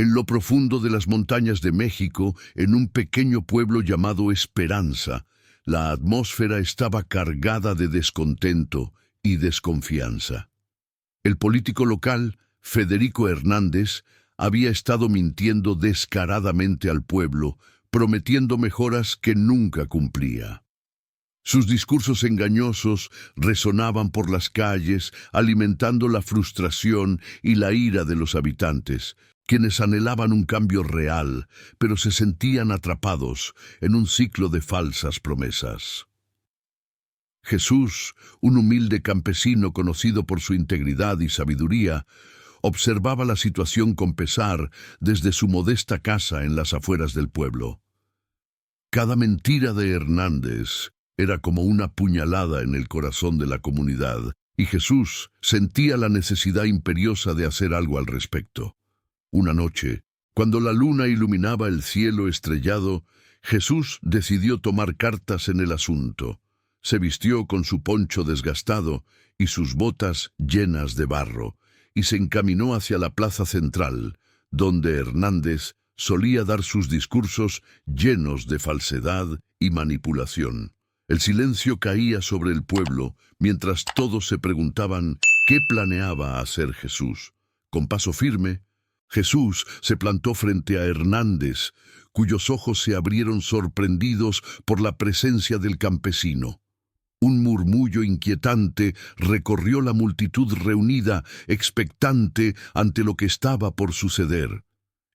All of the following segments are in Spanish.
En lo profundo de las montañas de México, en un pequeño pueblo llamado Esperanza, la atmósfera estaba cargada de descontento y desconfianza. El político local, Federico Hernández, había estado mintiendo descaradamente al pueblo, prometiendo mejoras que nunca cumplía. Sus discursos engañosos resonaban por las calles, alimentando la frustración y la ira de los habitantes, quienes anhelaban un cambio real, pero se sentían atrapados en un ciclo de falsas promesas. Jesús, un humilde campesino conocido por su integridad y sabiduría, observaba la situación con pesar desde su modesta casa en las afueras del pueblo. Cada mentira de Hernández era como una puñalada en el corazón de la comunidad, y Jesús sentía la necesidad imperiosa de hacer algo al respecto. Una noche, cuando la luna iluminaba el cielo estrellado, Jesús decidió tomar cartas en el asunto. Se vistió con su poncho desgastado y sus botas llenas de barro, y se encaminó hacia la plaza central, donde Hernández solía dar sus discursos llenos de falsedad y manipulación. El silencio caía sobre el pueblo, mientras todos se preguntaban qué planeaba hacer Jesús. Con paso firme, Jesús se plantó frente a Hernández, cuyos ojos se abrieron sorprendidos por la presencia del campesino. Un murmullo inquietante recorrió la multitud reunida, expectante ante lo que estaba por suceder.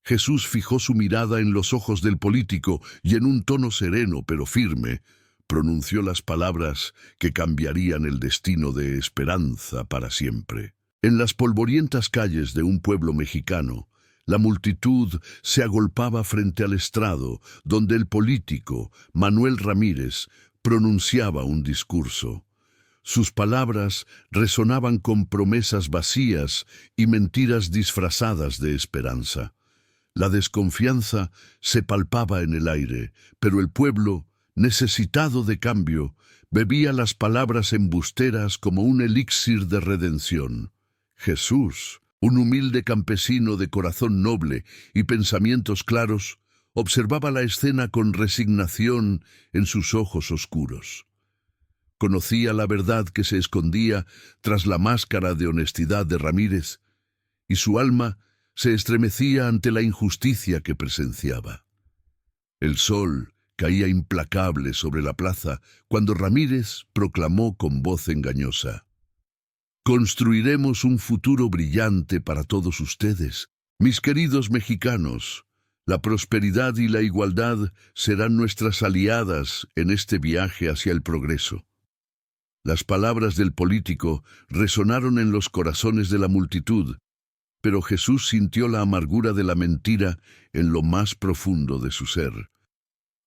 Jesús fijó su mirada en los ojos del político y en un tono sereno pero firme, pronunció las palabras que cambiarían el destino de Esperanza para siempre. En las polvorientas calles de un pueblo mexicano, la multitud se agolpaba frente al estrado, donde el político, Manuel Ramírez, pronunciaba un discurso. Sus palabras resonaban con promesas vacías y mentiras disfrazadas de esperanza. La desconfianza se palpaba en el aire, pero el pueblo, necesitado de cambio, bebía las palabras embusteras como un elixir de redención. Jesús, un humilde campesino de corazón noble y pensamientos claros, observaba la escena con resignación en sus ojos oscuros. Conocía la verdad que se escondía tras la máscara de honestidad de Ramírez, y su alma se estremecía ante la injusticia que presenciaba. El sol caía implacable sobre la plaza cuando Ramírez proclamó con voz engañosa: «Construiremos un futuro brillante para todos ustedes, mis queridos mexicanos. La prosperidad y la igualdad serán nuestras aliadas en este viaje hacia el progreso». Las palabras del político resonaron en los corazones de la multitud, pero Jesús sintió la amargura de la mentira en lo más profundo de su ser.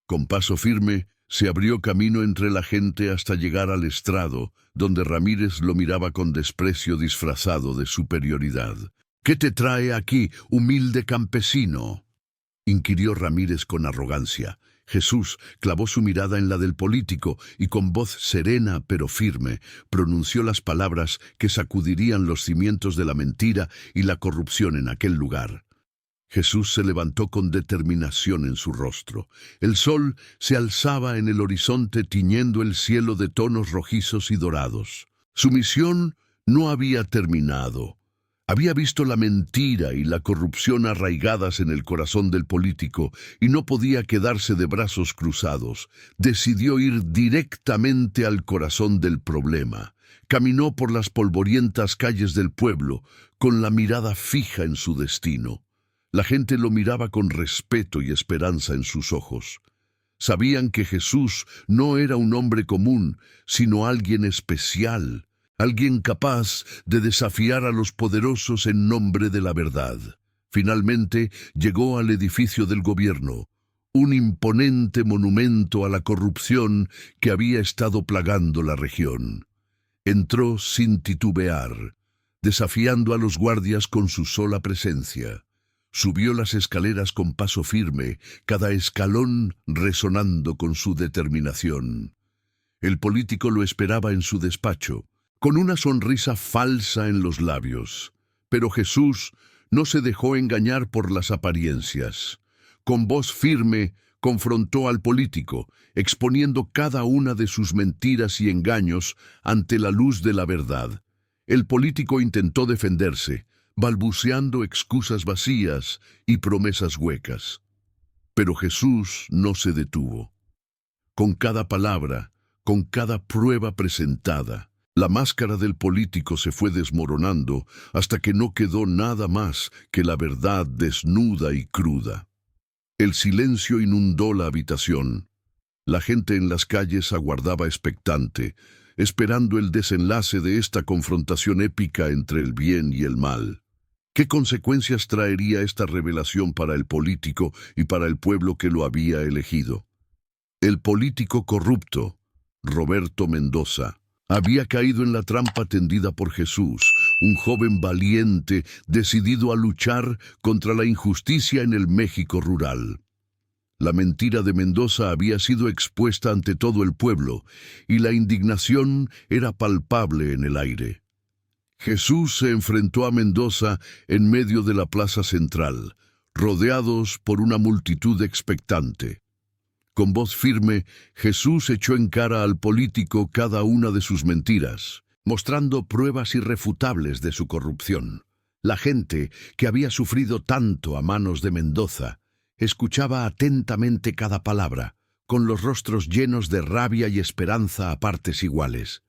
Con paso firme, se abrió camino entre la gente hasta llegar al estrado, donde Ramírez lo miraba con desprecio disfrazado de superioridad. «¿Qué te trae aquí, humilde campesino?», inquirió Ramírez con arrogancia. Jesús clavó su mirada en la del político y con voz serena pero firme pronunció las palabras que sacudirían los cimientos de la mentira y la corrupción en aquel lugar. Jesús se levantó con determinación en su rostro. El sol se alzaba en el horizonte tiñendo el cielo de tonos rojizos y dorados. Su misión no había terminado. Había visto la mentira y la corrupción arraigadas en el corazón del político y no podía quedarse de brazos cruzados. Decidió ir directamente al corazón del problema. Caminó por las polvorientas calles del pueblo con la mirada fija en su destino. La gente lo miraba con respeto y esperanza en sus ojos. Sabían que Jesús no era un hombre común, sino alguien especial, alguien capaz de desafiar a los poderosos en nombre de la verdad. Finalmente llegó al edificio del gobierno, un imponente monumento a la corrupción que había estado plagando la región. Entró sin titubear, desafiando a los guardias con su sola presencia. Subió las escaleras con paso firme, cada escalón resonando con su determinación. El político lo esperaba en su despacho, con una sonrisa falsa en los labios. Pero Jesús No se dejó engañar por las apariencias. Con voz firme confrontó al político, exponiendo cada una de sus mentiras y engaños ante la luz de la verdad. El político intentó defenderse, balbuceando excusas vacías y promesas huecas. Pero Jesús no se detuvo. Con cada palabra, con cada prueba presentada, la máscara del político se fue desmoronando hasta que no quedó nada más que la verdad desnuda y cruda. El silencio inundó la habitación. La gente en las calles aguardaba expectante, esperando el desenlace de esta confrontación épica entre el bien y el mal. ¿Qué consecuencias traería esta revelación para el político y para el pueblo que lo había elegido? El político corrupto, Roberto Mendoza, había caído en la trampa tendida por Jesús, un joven valiente decidido a luchar contra la injusticia en el México rural. La mentira de Mendoza había sido expuesta ante todo el pueblo, y la indignación era palpable en el aire. Jesús se enfrentó a Mendoza en medio de la plaza central, rodeados por una multitud expectante. Con voz firme, Jesús echó en cara al político cada una de sus mentiras, mostrando pruebas irrefutables de su corrupción. La gente, que había sufrido tanto a manos de Mendoza, escuchaba atentamente cada palabra, con los rostros llenos de rabia y esperanza a partes iguales.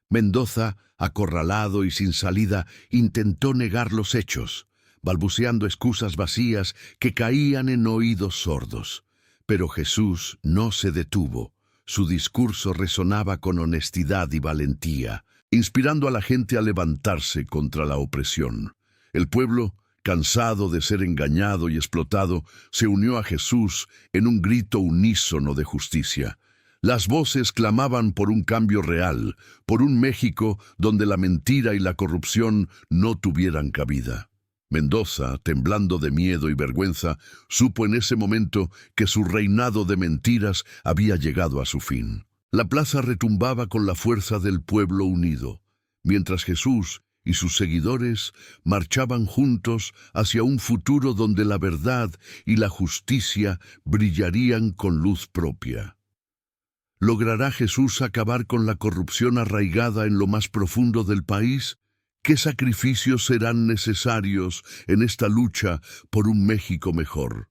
Mendoza, acorralado y sin salida, intentó negar los hechos, balbuceando excusas vacías que caían en oídos sordos. Pero Jesús no se detuvo. Su discurso resonaba con honestidad y valentía, inspirando a la gente a levantarse contra la opresión. El pueblo, cansado de ser engañado y explotado, se unió a Jesús en un grito unísono de justicia. Las voces clamaban por un cambio real, por un México donde la mentira y la corrupción no tuvieran cabida. Mendoza, temblando de miedo y vergüenza, supo en ese momento que su reinado de mentiras había llegado a su fin. La plaza retumbaba con la fuerza del pueblo unido, mientras Jesús y sus seguidores marchaban juntos hacia un futuro donde la verdad y la justicia brillarían con luz propia. ¿Logrará Jesús acabar con la corrupción arraigada en lo más profundo del país? ¿Qué sacrificios serán necesarios en esta lucha por un México mejor?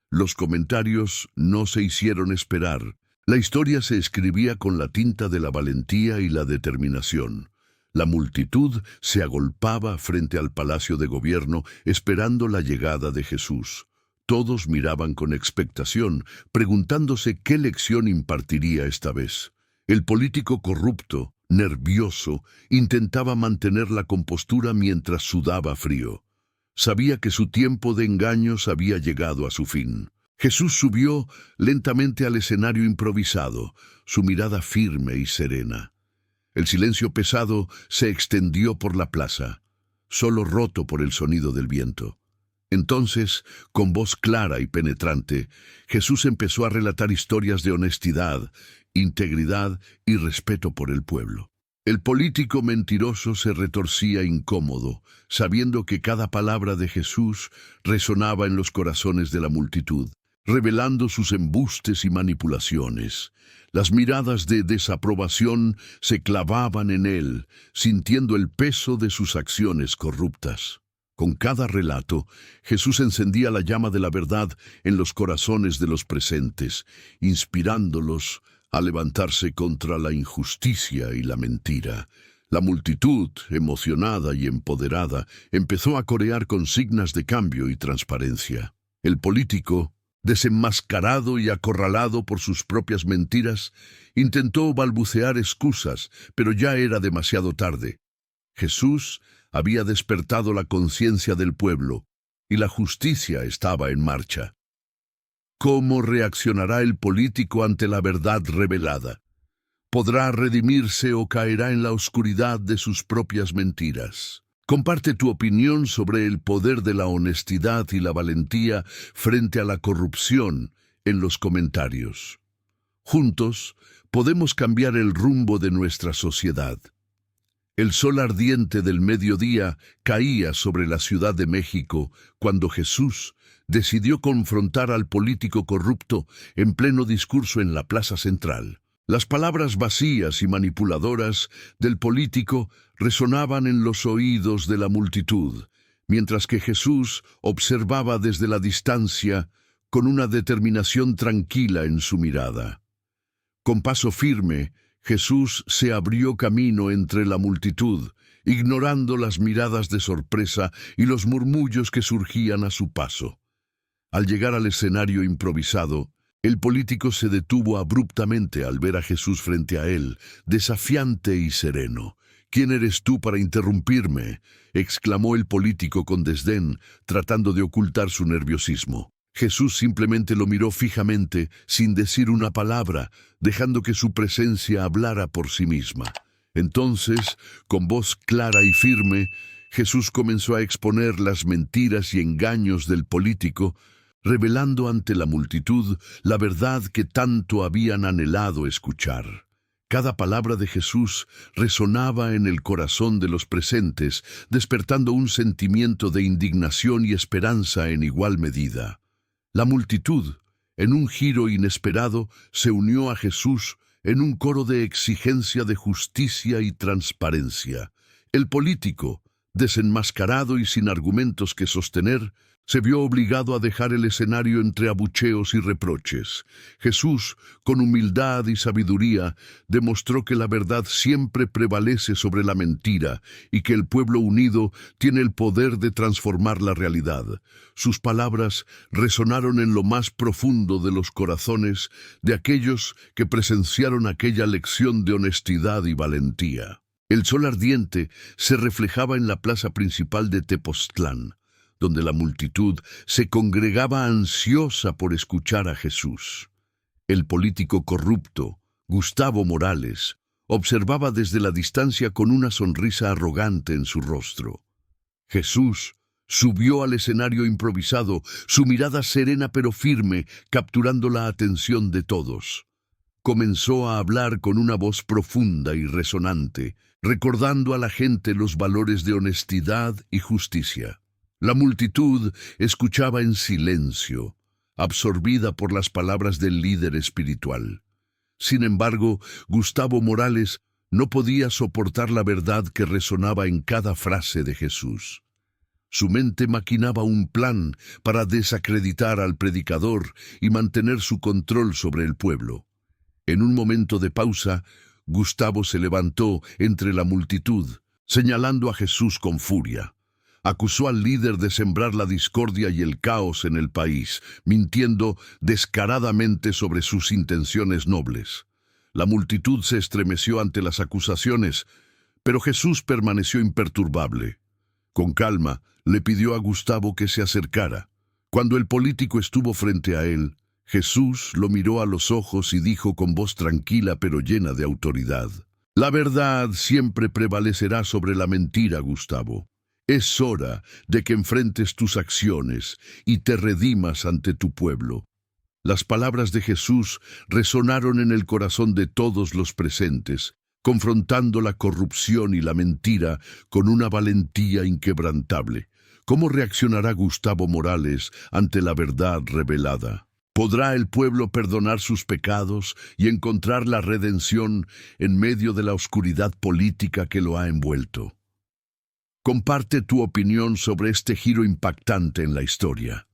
Los comentarios no se hicieron esperar. La historia se escribía con la tinta de la valentía y la determinación. La multitud se agolpaba frente al Palacio de Gobierno esperando la llegada de Jesús. Todos miraban con expectación, preguntándose qué lección impartiría esta vez. El político corrupto, nervioso, intentaba mantener la compostura mientras sudaba frío. Sabía que su tiempo de engaños había llegado a su fin. Jesús subió lentamente al escenario improvisado, su mirada firme y serena. El silencio pesado se extendió por la plaza, solo roto por el sonido del viento. Entonces, con voz clara y penetrante, Jesús empezó a relatar historias de honestidad, integridad y respeto por el pueblo. El político mentiroso se retorcía incómodo, sabiendo que cada palabra de Jesús resonaba en los corazones de la multitud, revelando sus embustes y manipulaciones. Las miradas de desaprobación se clavaban en él, sintiendo el peso de sus acciones corruptas. Con cada relato, Jesús encendía la llama de la verdad en los corazones de los presentes, inspirándolos a levantarse contra la injusticia y la mentira. La multitud, emocionada y empoderada, empezó a corear consignas de cambio y transparencia. El político, desenmascarado y acorralado por sus propias mentiras, intentó balbucear excusas, pero ya era demasiado tarde. Jesús había despertado la conciencia del pueblo, y la justicia estaba en marcha. ¿Cómo reaccionará el político ante la verdad revelada? ¿Podrá redimirse o caerá en la oscuridad de sus propias mentiras? Comparte tu opinión sobre el poder de la honestidad y la valentía frente a la corrupción en los comentarios. Juntos podemos cambiar el rumbo de nuestra sociedad. El sol ardiente del mediodía caía sobre la Ciudad de México cuando Jesús decidió confrontar al político corrupto en pleno discurso en la plaza central. Las palabras vacías y manipuladoras del político resonaban en los oídos de la multitud, mientras que Jesús observaba desde la distancia con una determinación tranquila en su mirada. Con paso firme, Jesús se abrió camino entre la multitud, ignorando las miradas de sorpresa y los murmullos que surgían a su paso. Al llegar al escenario improvisado, el político se detuvo abruptamente al ver a Jesús frente a él, desafiante y sereno. «¿Quién eres tú para interrumpirme?», exclamó el político con desdén, tratando de ocultar su nerviosismo. Jesús simplemente lo miró fijamente, sin decir una palabra, dejando que su presencia hablara por sí misma. Entonces, con voz clara y firme, Jesús comenzó a exponer las mentiras y engaños del político, revelando ante la multitud la verdad que tanto habían anhelado escuchar. Cada palabra de Jesús resonaba en el corazón de los presentes, despertando un sentimiento de indignación y esperanza en igual medida. La multitud, en un giro inesperado, se unió a Jesús en un coro de exigencia de justicia y transparencia. El político, desenmascarado y sin argumentos que sostener, se vio obligado a dejar el escenario entre abucheos y reproches. Jesús, con humildad y sabiduría, demostró que la verdad siempre prevalece sobre la mentira y que el pueblo unido tiene el poder de transformar la realidad. Sus palabras resonaron en lo más profundo de los corazones de aquellos que presenciaron aquella lección de honestidad y valentía. El sol ardiente se reflejaba en la plaza principal de Tepoztlán, donde la multitud se congregaba ansiosa por escuchar a Jesús. El político corrupto, Gustavo Morales, observaba desde la distancia con una sonrisa arrogante en su rostro. Jesús subió al escenario improvisado, su mirada serena pero firme, capturando la atención de todos. Comenzó a hablar con una voz profunda y resonante, recordando a la gente los valores de honestidad y justicia. La multitud escuchaba en silencio, absorbida por las palabras del líder espiritual. Sin embargo, Gustavo Morales no podía soportar la verdad que resonaba en cada frase de Jesús. Su mente maquinaba un plan para desacreditar al predicador y mantener su control sobre el pueblo. En un momento de pausa, Gustavo se levantó entre la multitud, señalando a Jesús con furia. Acusó al líder de sembrar la discordia y el caos en el país, mintiendo descaradamente sobre sus intenciones nobles. La multitud se estremeció ante las acusaciones, pero Jesús permaneció imperturbable. Con calma, le pidió a Gustavo que se acercara. Cuando el político estuvo frente a él, Jesús lo miró a los ojos y dijo con voz tranquila pero llena de autoridad: «La verdad siempre prevalecerá sobre la mentira, Gustavo. Es hora de que enfrentes tus acciones y te redimas ante tu pueblo». Las palabras de Jesús resonaron en el corazón de todos los presentes, confrontando la corrupción y la mentira con una valentía inquebrantable. ¿Cómo reaccionará Gustavo Morales ante la verdad revelada? ¿Podrá el pueblo perdonar sus pecados y encontrar la redención en medio de la oscuridad política que lo ha envuelto? Comparte tu opinión sobre este giro impactante en la historia.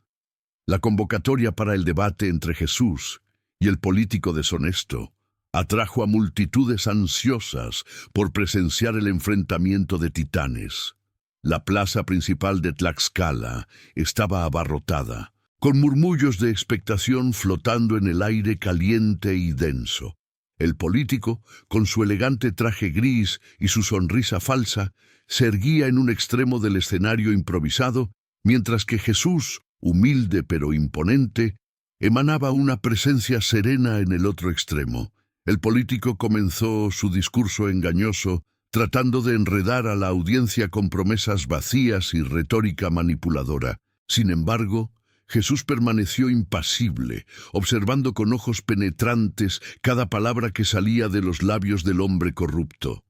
La convocatoria para el debate entre Jesús y el político deshonesto atrajo a multitudes ansiosas por presenciar el enfrentamiento de titanes. La plaza principal de Tlaxcala estaba abarrotada, con murmullos de expectación flotando en el aire caliente y denso. El político, con su elegante traje gris y su sonrisa falsa, se erguía en un extremo del escenario improvisado, mientras que Jesús, humilde pero imponente, emanaba una presencia serena en el otro extremo. El político comenzó su discurso engañoso, tratando de enredar a la audiencia con promesas vacías y retórica manipuladora. Sin embargo, Jesús permaneció impasible, observando con ojos penetrantes cada palabra que salía de los labios del hombre corrupto.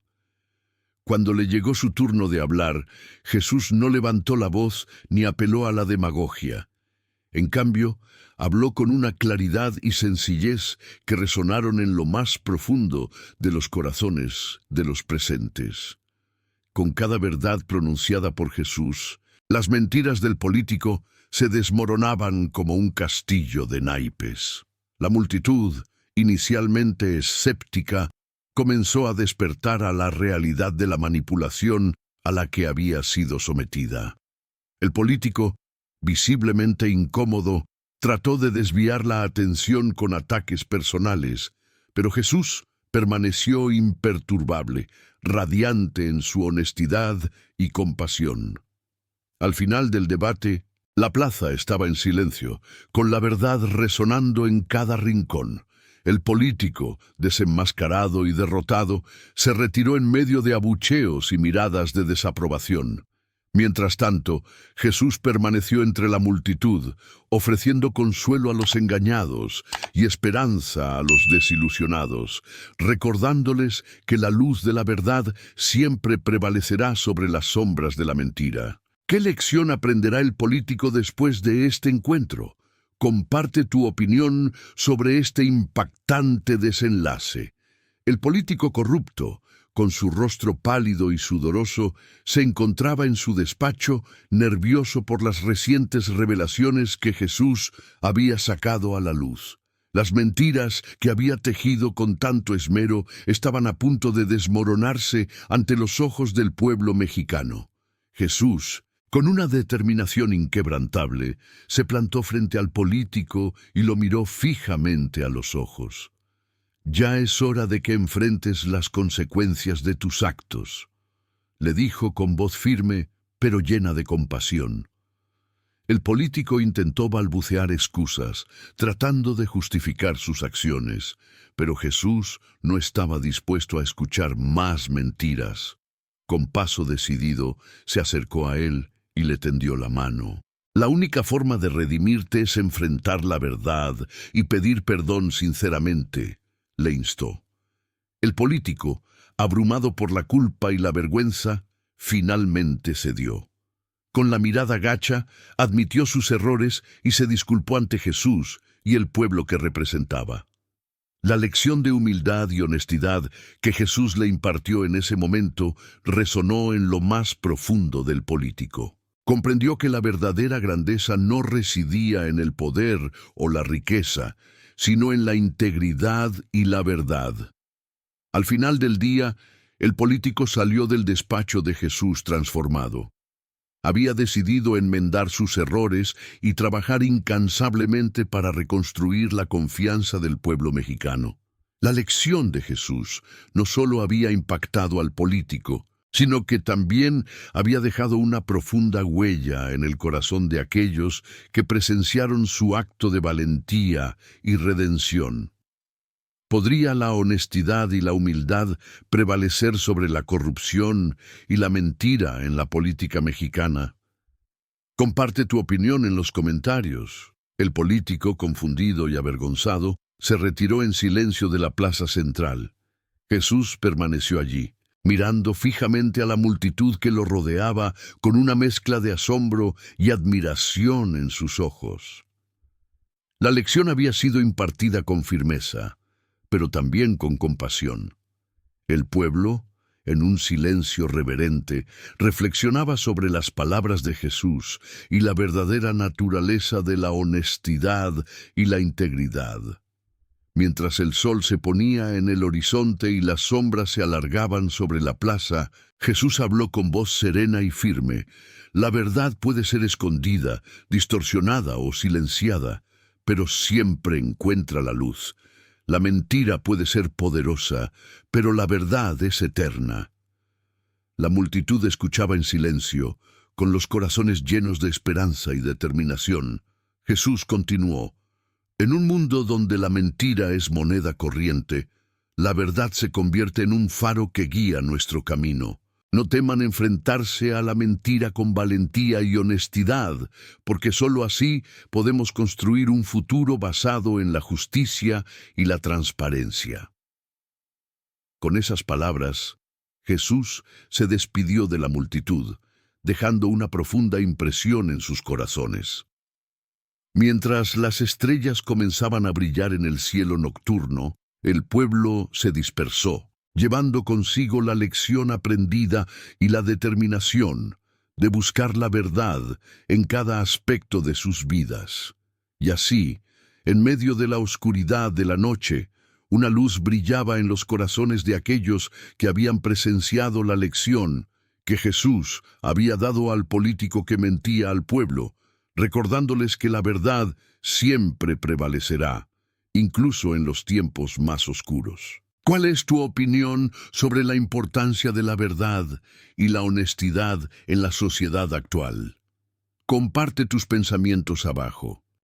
Cuando le llegó su turno de hablar, Jesús no levantó la voz ni apeló a la demagogia. En cambio, habló con una claridad y sencillez que resonaron en lo más profundo de los corazones de los presentes. Con cada verdad pronunciada por Jesús, las mentiras del político se desmoronaban como un castillo de naipes. La multitud, inicialmente escéptica, comenzó a despertar a la realidad de la manipulación a la que había sido sometida. El político, visiblemente incómodo, trató de desviar la atención con ataques personales, pero Jesús permaneció imperturbable, radiante en su honestidad y compasión. Al final del debate, la plaza estaba en silencio, con la verdad resonando en cada rincón. El político, desenmascarado y derrotado, se retiró en medio de abucheos y miradas de desaprobación. Mientras tanto, Jesús permaneció entre la multitud, ofreciendo consuelo a los engañados y esperanza a los desilusionados, recordándoles que la luz de la verdad siempre prevalecerá sobre las sombras de la mentira. ¿Qué lección aprenderá el político después de este encuentro? Comparte tu opinión sobre este impactante desenlace. El político corrupto, con su rostro pálido y sudoroso, se encontraba en su despacho, nervioso por las recientes revelaciones que Jesús había sacado a la luz. Las mentiras que había tejido con tanto esmero estaban a punto de desmoronarse ante los ojos del pueblo mexicano. Jesús, con una determinación inquebrantable, se plantó frente al político y lo miró fijamente a los ojos. «Ya es hora de que enfrentes las consecuencias de tus actos», le dijo con voz firme, pero llena de compasión. El político intentó balbucear excusas, tratando de justificar sus acciones, pero Jesús no estaba dispuesto a escuchar más mentiras. Con paso decidido, se acercó a él y le tendió la mano. «La única forma de redimirte es enfrentar la verdad y pedir perdón sinceramente», le instó. El político, abrumado por la culpa y la vergüenza, finalmente cedió. Con la mirada gacha, admitió sus errores y se disculpó ante Jesús y el pueblo que representaba. La lección de humildad y honestidad que Jesús le impartió en ese momento resonó en lo más profundo del político. Comprendió que la verdadera grandeza no residía en el poder o la riqueza, sino en la integridad y la verdad. Al final del día, el político salió del despacho de Jesús transformado. Había decidido enmendar sus errores y trabajar incansablemente para reconstruir la confianza del pueblo mexicano. La lección de Jesús no solo había impactado al político, sino que también había dejado una profunda huella en el corazón de aquellos que presenciaron su acto de valentía y redención. ¿Podría la honestidad y la humildad prevalecer sobre la corrupción y la mentira en la política mexicana? Comparte tu opinión en los comentarios. El político, confundido y avergonzado, se retiró en silencio de la plaza central. Jesús permaneció allí, mirando fijamente a la multitud que lo rodeaba con una mezcla de asombro y admiración en sus ojos. La lección había sido impartida con firmeza, pero también con compasión. El pueblo, en un silencio reverente, reflexionaba sobre las palabras de Jesús y la verdadera naturaleza de la honestidad y la integridad. Mientras el sol se ponía en el horizonte y las sombras se alargaban sobre la plaza, Jesús habló con voz serena y firme. La verdad puede ser escondida, distorsionada o silenciada, pero siempre encuentra la luz. La mentira puede ser poderosa, pero la verdad es eterna. La multitud escuchaba en silencio, con los corazones llenos de esperanza y determinación. Jesús continuó: «En un mundo donde la mentira es moneda corriente, la verdad se convierte en un faro que guía nuestro camino. No teman enfrentarse a la mentira con valentía y honestidad, porque sólo así podemos construir un futuro basado en la justicia y la transparencia». Con esas palabras, Jesús se despidió de la multitud, dejando una profunda impresión en sus corazones. Mientras las estrellas comenzaban a brillar en el cielo nocturno, el pueblo se dispersó, llevando consigo la lección aprendida y la determinación de buscar la verdad en cada aspecto de sus vidas. Y así, en medio de la oscuridad de la noche, una luz brillaba en los corazones de aquellos que habían presenciado la lección que Jesús había dado al político que mentía al pueblo, recordándoles que la verdad siempre prevalecerá, incluso en los tiempos más oscuros. ¿Cuál es tu opinión sobre la importancia de la verdad y la honestidad en la sociedad actual? Comparte tus pensamientos abajo.